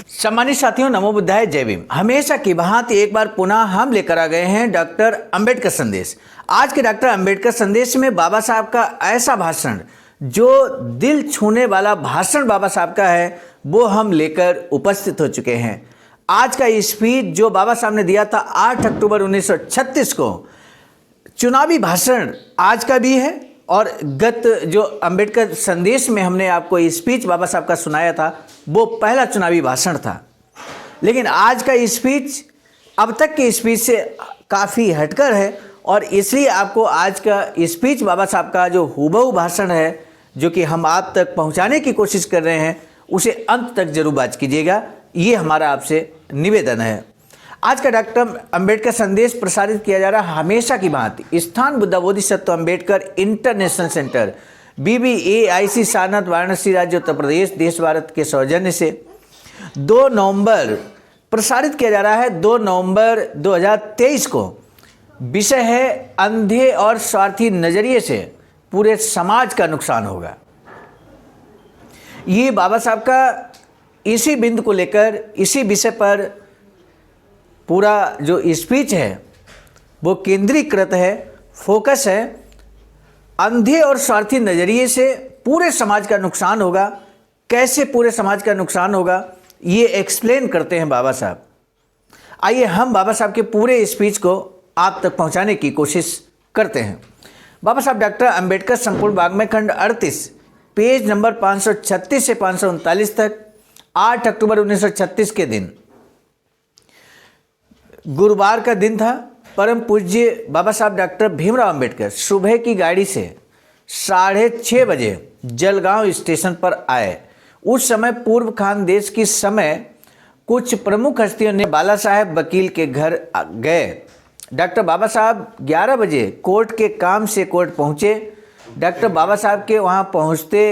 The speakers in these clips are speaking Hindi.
सम्मानित साथियों, नमो बुद्धाय, जय भीम। हमेशा की भांति एक बार पुनः हम लेकर आ गए हैं डॉक्टर अंबेडकर संदेश। आज के डॉक्टर अंबेडकर संदेश में बाबा साहब का ऐसा भाषण, जो दिल छूने वाला भाषण बाबा साहब का है, वो हम लेकर उपस्थित हो चुके हैं। आज का स्पीच जो बाबा साहब ने दिया था 8 अक्टूबर 1936 को, चुनावी भाषण आज का भी है और गत जो अंबेडकर संदेश में हमने आपको स्पीच बाबा साहब का सुनाया था, वो पहला चुनावी भाषण था। लेकिन आज का स्पीच अब तक के स्पीच से काफ़ी हटकर है और इसलिए आपको आज का स्पीच बाबा साहब का जो हूबहू भाषण है, जो कि हम आप तक पहुंचाने की कोशिश कर रहे हैं, उसे अंत तक जरूर वाच कीजिएगा। ये हमारा आपसे निवेदन है। आज का डॉक्टर अंबेडकर संदेश प्रसारित किया जा रहा है हमेशा की भांति स्थान Buddha Bodhisattva Ambedkar international centre, BBAIC Sarnath, Varanasi, राज्य उत्तर प्रदेश, देश भारत के सौजन्य से 2 नवंबर प्रसारित किया जा रहा है। 2 नवंबर 2023 को विषय है अंधे और स्वार्थी नजरिए से पूरे समाज का नुकसान होगा। ये बाबा साहब का इसी बिंदु को लेकर, इसी विषय पर पूरा जो स्पीच है वो केंद्रीकृत है, फोकस है। अंधे और स्वार्थी नज़रिए से पूरे समाज का नुकसान होगा। कैसे पूरे समाज का नुकसान होगा, ये एक्सप्लेन करते हैं बाबा साहब। आइए हम बाबा साहब के पूरे स्पीच को आप तक पहुंचाने की कोशिश करते हैं। बाबा साहब डॉक्टर अंबेडकर संपूर्ण वाङ्मय खंड 38, पेज नंबर 536 से 539 तक, 8 अक्टूबर 1936 के दिन, गुरुवार का दिन था। परम पूज्य बाबा साहब डॉक्टर भीमराव अंबेडकर सुबह की गाड़ी से 6:30 बजे जलगांव स्टेशन पर आए। उस समय पूर्व खानदेश की समय कुछ प्रमुख हस्तियों ने बाला साहेब वकील के घर गए। डॉक्टर बाबा साहब 11 बजे कोर्ट के काम से कोर्ट पहुंचे। डॉक्टर बाबा साहब के वहां पहुंचते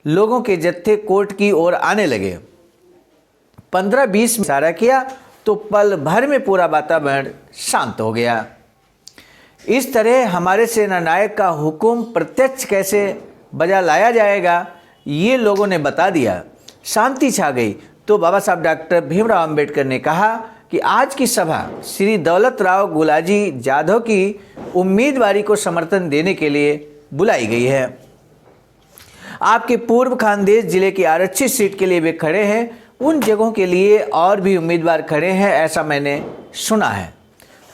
लोगों के जत्थे कोर्ट की ओर आने लगे। 15-20 मिनट इशारा किया तो पल भर में पूरा वातावरण शांत हो गया। इस तरह हमारे सेना नायक का हुक्म प्रत्यक्ष कैसे बजा लाया जाएगा, ये लोगों ने बता दिया। शांति छा गई तो बाबा साहब डॉक्टर भीमराव अंबेडकर ने कहा कि आज की सभा श्री दौलत राव गुलाजी जाधव की उम्मीदवारी को समर्थन देने के लिए बुलाई गई है। आपके पूर्व खानदेश जिले की आरक्षित सीट के लिए वे खड़े हैं। उन जगहों के लिए और भी उम्मीदवार खड़े हैं, ऐसा मैंने सुना है।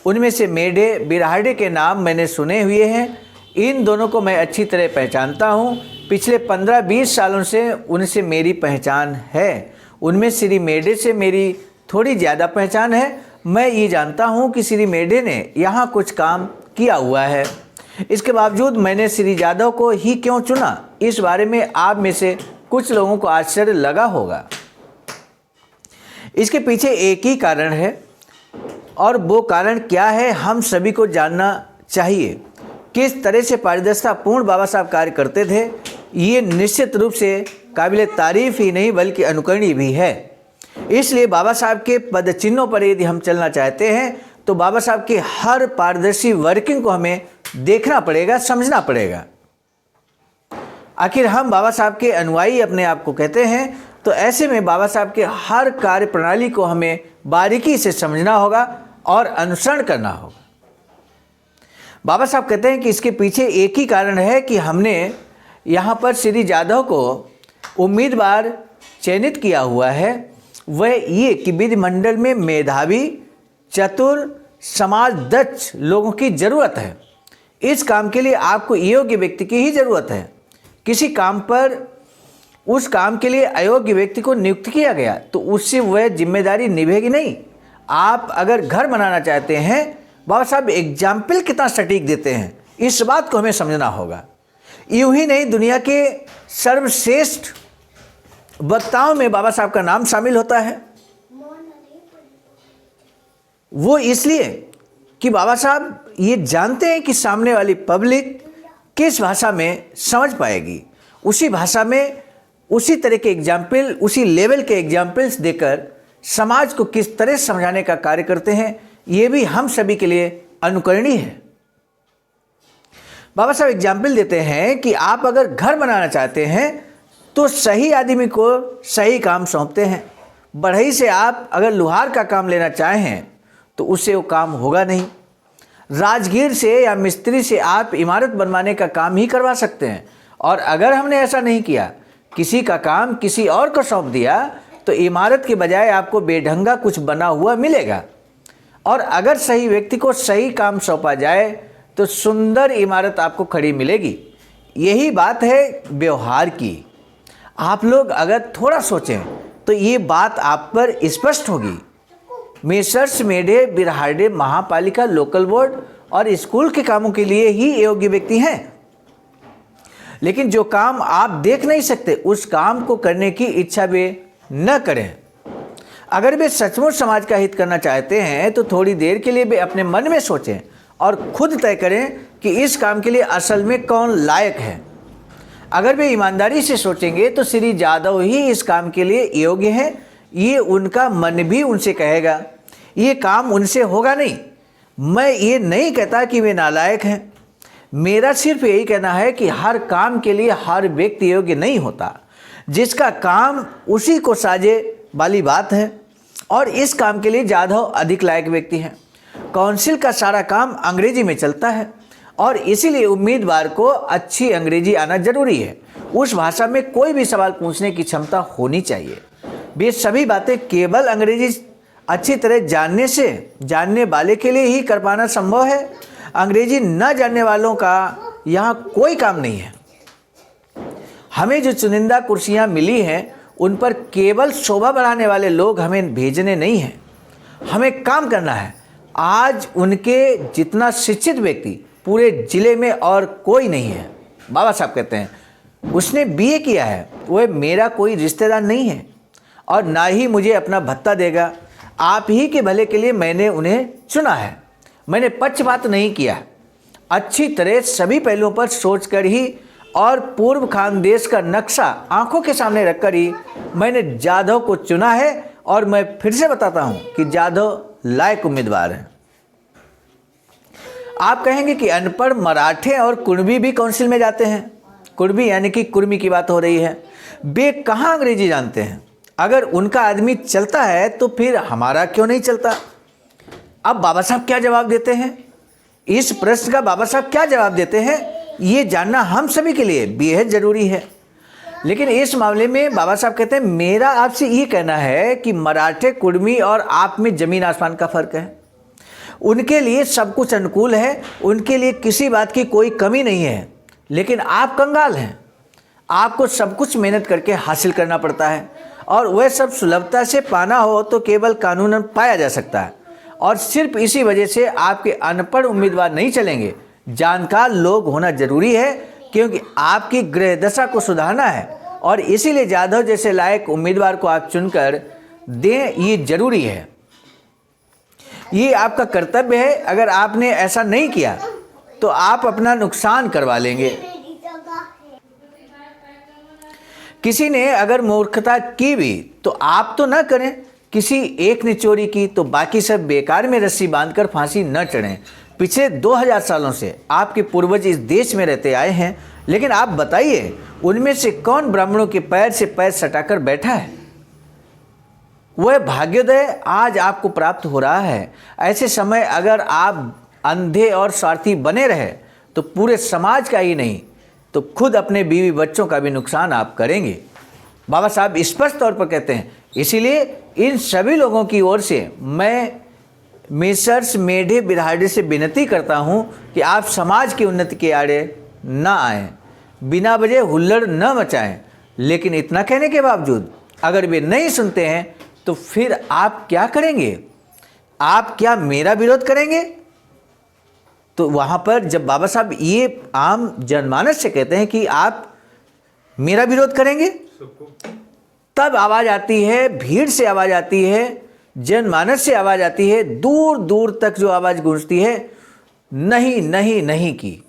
उनमें से मेढे, बिराहड़े के नाम मैंने सुने हुए हैं। इन दोनों को मैं अच्छी तरह पहचानता हूँ। पिछले 15-20 सालों से उनसे मेरी पहचान है। उनमें श्री मेढे से मेरी थोड़ी ज़्यादा पहचान है। मैं ये जानता हूँ कि श्री मेढे ने यहाँ कुछ काम किया हुआ है। इसके बावजूद मैंने श्री जाधव को ही क्यों चुना, इस बारे में आप में से कुछ लोगों को आश्चर्य लगा होगा। इसके पीछे एक ही कारण है और वो कारण क्या है, हम सभी को जानना चाहिए। किस तरह से पारदर्शितापूर्ण बाबा साहब कार्य करते थे, ये निश्चित रूप से काबिल तारीफ ही नहीं बल्कि अनुकरणीय भी है। इसलिए बाबा साहब के पद चिन्हों पर यदि हम चलना चाहते हैं तो बाबा साहब के हर पारदर्शी वर्किंग को हमें देखना पड़ेगा, समझना पड़ेगा। आखिर हम बाबा साहब के अनुयायी अपने आप को कहते हैं, तो ऐसे में बाबा साहब के हर कार्य प्रणाली को हमें बारीकी से समझना होगा और अनुसरण करना होगा। बाबा साहब कहते हैं कि इसके पीछे एक ही कारण है कि हमने यहाँ पर श्री जाधव को उम्मीदवार चयनित किया हुआ है। वह ये कि विधिमंडल में मेधावी, चतुर, समाजदक्ष लोगों की ज़रूरत है। इस काम के लिए आपको योग्य व्यक्ति की ही ज़रूरत है। किसी काम पर उस काम के लिए अयोग्य व्यक्ति को नियुक्त किया गया तो उससे वह जिम्मेदारी निभेगी नहीं। आप अगर घर बनाना चाहते हैं, बाबा साहब एग्जाम्पल कितना सटीक देते हैं, इस बात को हमें समझना होगा। यूं ही नहीं, दुनिया के सर्वश्रेष्ठ वक्ताओं में बाबा साहब का नाम शामिल होता है। वो इसलिए कि बाबा साहब ये जानते हैं कि सामने वाली पब्लिक किस भाषा में समझ पाएगी। उसी भाषा में उसी तरह के एग्जाम्पल, उसी लेवल के एग्जाम्पल्स देकर समाज को किस तरह समझाने का कार्य करते हैं, ये भी हम सभी के लिए अनुकरणीय है। बाबा साहब एग्जाम्पल देते हैं कि आप अगर घर बनाना चाहते हैं तो सही आदमी को सही काम सौंपते हैं। बढ़ई से आप अगर लोहार का काम लेना चाहें तो उससे वो काम होगा नहीं। राजगीर से या मिस्त्री से आप इमारत बनवाने का काम ही करवा सकते हैं। और अगर हमने ऐसा नहीं किया, किसी का काम किसी और को सौंप दिया, तो इमारत के बजाय आपको बेढंगा कुछ बना हुआ मिलेगा। और अगर सही व्यक्ति को सही काम सौंपा जाए तो सुंदर इमारत आपको खड़ी मिलेगी। यही बात है व्यवहार की। आप लोग अगर थोड़ा सोचें तो ये बात आप पर स्पष्ट होगी। मेसर्स मेढे बिरहाडे महापालिका लोकल बोर्ड और स्कूल के कामों के लिए ही योग्य व्यक्ति हैं, लेकिन जो काम आप देख नहीं सकते उस काम को करने की इच्छा वे न करें। अगर वे सचमुच समाज का हित करना चाहते हैं तो थोड़ी देर के लिए वे अपने मन में सोचें और खुद तय करें कि इस काम के लिए असल में कौन लायक है। अगर वे ईमानदारी से सोचेंगे तो श्री जादव ही इस काम के लिए योग्य हैं। ये उनका मन भी उनसे कहेगा। ये काम उनसे होगा नहीं। मैं ये नहीं कहता कि वे नालायक हैं। मेरा सिर्फ यही कहना है कि हर काम के लिए हर व्यक्ति योग्य नहीं होता। जिसका काम उसी को साजे वाली बात है, और इस काम के लिए जादव अधिक लायक व्यक्ति हैं। काउंसिल का सारा काम अंग्रेजी में चलता है और इसीलिए उम्मीदवार को अच्छी अंग्रेजी आना जरूरी है। उस भाषा में कोई भी सवाल पूछने की क्षमता होनी चाहिए। वे सभी बातें केवल अंग्रेजी अच्छी तरह जानने वाले के लिए ही कर पाना संभव है। अंग्रेजी न जानने वालों का यहाँ कोई काम नहीं है। हमें जो चुनिंदा कुर्सियाँ मिली हैं उन पर केवल शोभा बढ़ाने वाले लोग हमें भेजने नहीं हैं। हमें काम करना है। आज उनके जितना शिक्षित व्यक्ति पूरे जिले में और कोई नहीं है। बाबा साहब कहते हैं उसने बीए किया है, वह मेरा कोई रिश्तेदार नहीं है और ना ही मुझे अपना भत्ता देगा। आप ही के भले के लिए मैंने उन्हें चुना है। मैंने पक्षपात नहीं किया। अच्छी तरह सभी पहलुओं पर सोचकर ही और पूर्व खानदेश का नक्शा आंखों के सामने रखकर ही मैंने जाधव को चुना है। और मैं फिर से बताता हूं कि जाधव लायक उम्मीदवार हैं। आप कहेंगे कि अनपढ़ मराठे और कुर्मी भी काउंसिल में जाते हैं। कुर्मी यानी कि कुर्मी की बात हो रही है। वे कहाँ अंग्रेजी जानते हैं? अगर उनका आदमी चलता है तो फिर हमारा क्यों नहीं चलता? अब बाबा साहब क्या जवाब देते हैं? इस प्रश्न का बाबा साहब क्या जवाब देते हैं ये जानना हम सभी के लिए बेहद जरूरी है। लेकिन इस मामले में बाबा साहब कहते हैं मेरा आपसे ये कहना है कि मराठे कुर्मी और आप में जमीन आसमान का फर्क है। उनके लिए सब कुछ अनुकूल है, उनके लिए किसी बात की कोई कमी नहीं है। लेकिन आप कंगाल हैं। आपको सब कुछ मेहनत करके हासिल करना पड़ता है और वह सब सुलभता से पाना हो तो केवल कानूनन पाया जा सकता है। और सिर्फ इसी वजह से आपके अनपढ़ उम्मीदवार नहीं चलेंगे। जानकार लोग होना जरूरी है क्योंकि आपकी गृह दशा को सुधारना है और इसीलिए जाधव जैसे लायक उम्मीदवार को आप चुनकर दें, ये जरूरी है। ये आपका कर्तव्य है। अगर आपने ऐसा नहीं किया तो आप अपना नुकसान करवा लेंगे। किसी ने अगर मूर्खता की भी तो आप तो ना करें। किसी एक ने चोरी की तो बाकी सब बेकार में रस्सी बांधकर फांसी न चढ़ें। पिछले 2000 सालों से आपके पूर्वज इस देश में रहते आए हैं, लेकिन आप बताइए उनमें से कौन ब्राह्मणों के पैर से पैर सटाकर बैठा है? वह भाग्योदय आज आपको प्राप्त हो रहा है। ऐसे समय अगर आप अंधे और स्वार्थी बने रहे तो पूरे समाज का ही नहीं तो खुद अपने बीवी बच्चों का भी नुकसान आप करेंगे। बाबा साहब स्पष्ट तौर पर कहते हैं। इसीलिए इन सभी लोगों की ओर से मैं मेसर्स मेढे बिरहाडे से विनती करता हूं कि आप समाज की उन्नति के आड़े न आएं, बिना वजह हुल्लड़ न मचाएं। लेकिन इतना कहने के बावजूद अगर वे नहीं सुनते हैं तो फिर आप क्या करेंगे? आप क्या मेरा विरोध करेंगे? तो वहाँ पर जब बाबा साहब ये आम जनमानस से कहते हैं कि आप मेरा विरोध करेंगे, तब आवाज़ आती है, भीड़ से आवाज़ आती है, जनमानस से आवाज़ आती है, दूर दूर तक जो आवाज़ गूंजती है, नहीं नहीं नहीं की।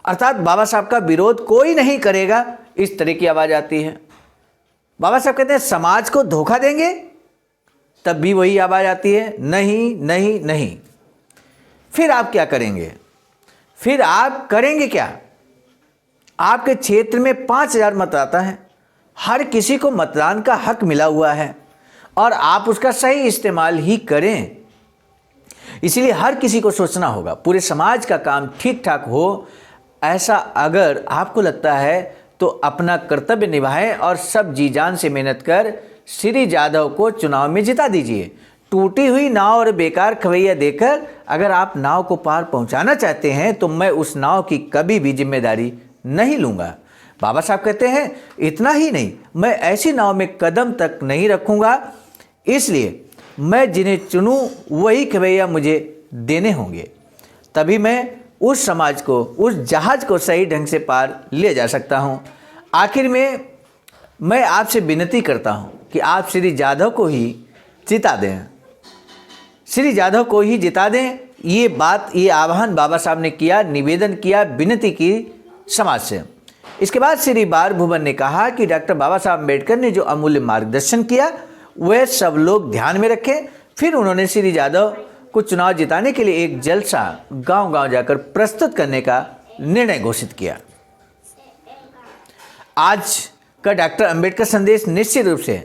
अर्थात बाबा साहब का विरोध कोई नहीं करेगा, इस तरह की आवाज़ आती है। बाबा साहब कहते हैं समाज को धोखा देंगे, तब भी वही आवाज़ आती है, नहीं नहीं नहीं। फिर आप क्या करेंगे? फिर आप करेंगे क्या? आपके क्षेत्र में 5000 मतदाता हैं, हर किसी को मतदान का हक मिला हुआ है और आप उसका सही इस्तेमाल ही करें। इसीलिए हर किसी को सोचना होगा, पूरे समाज का काम ठीक ठाक हो, ऐसा अगर आपको लगता है तो अपना कर्तव्य निभाएं और सब जी जान से मेहनत कर श्री जाधव को चुनाव में जिता दीजिए। टूटी हुई नाव और बेकार खवैया देकर अगर आप नाव को पार पहुंचाना चाहते हैं तो मैं उस नाव की कभी भी जिम्मेदारी नहीं लूँगा। बाबा साहब कहते हैं इतना ही नहीं, मैं ऐसी नाव में कदम तक नहीं रखूँगा, इसलिए मैं जिन्हें चुनूँ वही खवैया मुझे देने होंगे, तभी मैं उस समाज को, उस जहाज को सही ढंग से पार ले जा सकता हूँ। आखिर में मैं आपसे विनती करता हूँ कि आप श्री जाधव को ही जिता दें, श्री जाधव को ही जिता दें। ये आह्वान बाबा साहब ने किया, निवेदन किया, विनती की समाज से। इसके बाद श्री बार भुवन ने कहा कि डॉक्टर बाबा साहब अम्बेडकर ने जो अमूल्य मार्गदर्शन किया वह सब लोग ध्यान में रखें। फिर उन्होंने श्री जाधव को चुनाव जिताने के लिए एक जलसा गांव-गांव जाकर प्रस्तुत करने का निर्णय घोषित किया। आज का डॉक्टर अंबेडकर संदेश निश्चित रूप से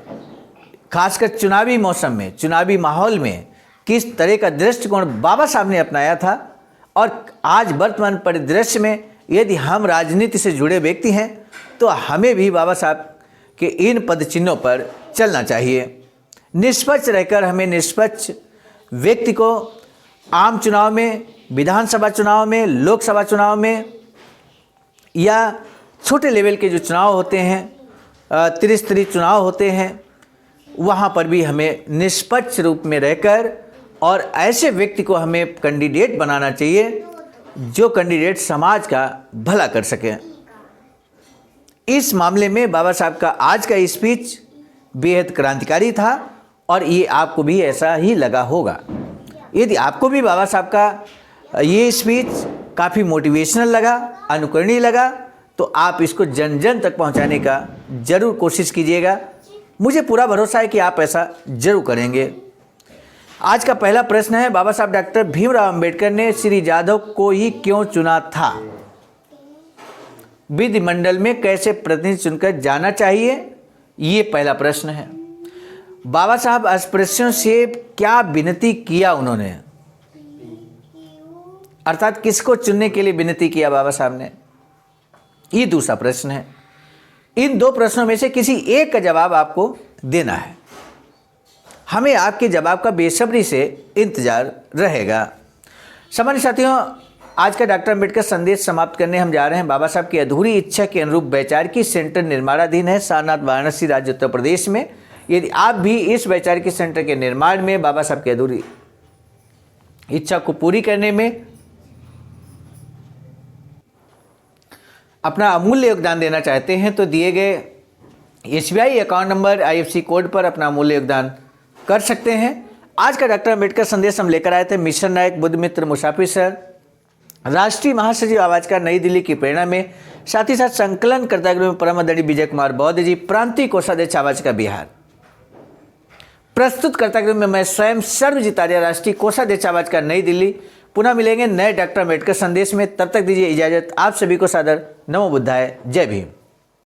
खासकर चुनावी मौसम में, चुनावी माहौल में किस तरह का दृष्टिकोण बाबा साहब ने अपनाया था और आज वर्तमान परिदृश्य में यदि हम राजनीति से जुड़े व्यक्ति हैं तो हमें भी बाबा साहब के इन पद चिन्हों पर चलना चाहिए। निष्पक्ष रहकर हमें निष्पक्ष व्यक्ति को आम चुनाव में, विधानसभा चुनाव में, लोकसभा चुनाव में या छोटे लेवल के जो चुनाव होते हैं, त्रिस्तरीय चुनाव होते हैं, वहाँ पर भी हमें निष्पक्ष रूप में रहकर और ऐसे व्यक्ति को हमें कैंडिडेट बनाना चाहिए जो कैंडिडेट समाज का भला कर सके। इस मामले में बाबा साहब का आज का स्पीच बेहद क्रांतिकारी था और ये आपको भी ऐसा ही लगा होगा। यदि आपको भी बाबा साहब का ये स्पीच काफ़ी मोटिवेशनल लगा, अनुकरणीय लगा, तो आप इसको जन जन तक पहुंचाने का ज़रूर कोशिश कीजिएगा। मुझे पूरा भरोसा है कि आप ऐसा ज़रूर करेंगे। आज का पहला प्रश्न है, बाबा साहब डॉक्टर भीमराव अंबेडकर ने श्री जाधव को ही क्यों चुना था? विधिमंडल में कैसे प्रतिनिधि चुनकर जाना चाहिए? ये पहला प्रश्न है। बाबा साहब अस्पृश्यों से क्या विनती किया उन्होंने, अर्थात किसको चुनने के लिए विनती किया बाबा साहब ने? ये दूसरा प्रश्न है। इन दो प्रश्नों में से किसी एक का जवाब आपको देना है। हमें आपके जवाब का बेसब्री से इंतजार रहेगा। सामान्य साथियों, आज का डॉक्टर अंबेडकर संदेश समाप्त करने हम जा रहे हैं। बाबा साहब की अधूरी इच्छा के अनुरूप वैचारिकी सेंटर निर्माणाधीन है सारनाथ, वाराणसी, राज्य उत्तर प्रदेश में। यदि आप भी इस वैचारिकी सेंटर के निर्माण में बाबा साहब की अधूरी इच्छा को पूरी करने में अपना अमूल्य योगदान देना चाहते हैं तो दिए गए SBI account number, IFSC code पर अपना अमूल्य योगदान कर सकते हैं। आज का डॉक्टर अंबेडकर संदेश हम लेकर आए थे मिशन नायक बुद्ध मित्र मुसाफिर सर, राष्ट्रीय महासचिव आवाजकार नई दिल्ली की प्रेरणा में, साथ ही साथ संकलन करता गृह में परम आदरणीय विजय कुमार बौद्ध जी, प्रांतीय कोषाध्यक्ष आवाजकार बिहार। प्रस्तुत करता गृह में मैं स्वयं सर्वजित आर्य, राष्ट्रीय कोषाध्यक्ष आवाजकार नई दिल्ली। पुनः मिलेंगे नए डॉक्टर अंबेडकर संदेश में, तब तक दीजिए इजाजत। आप सभी को सादर नमो बुद्धाय, जय भीम।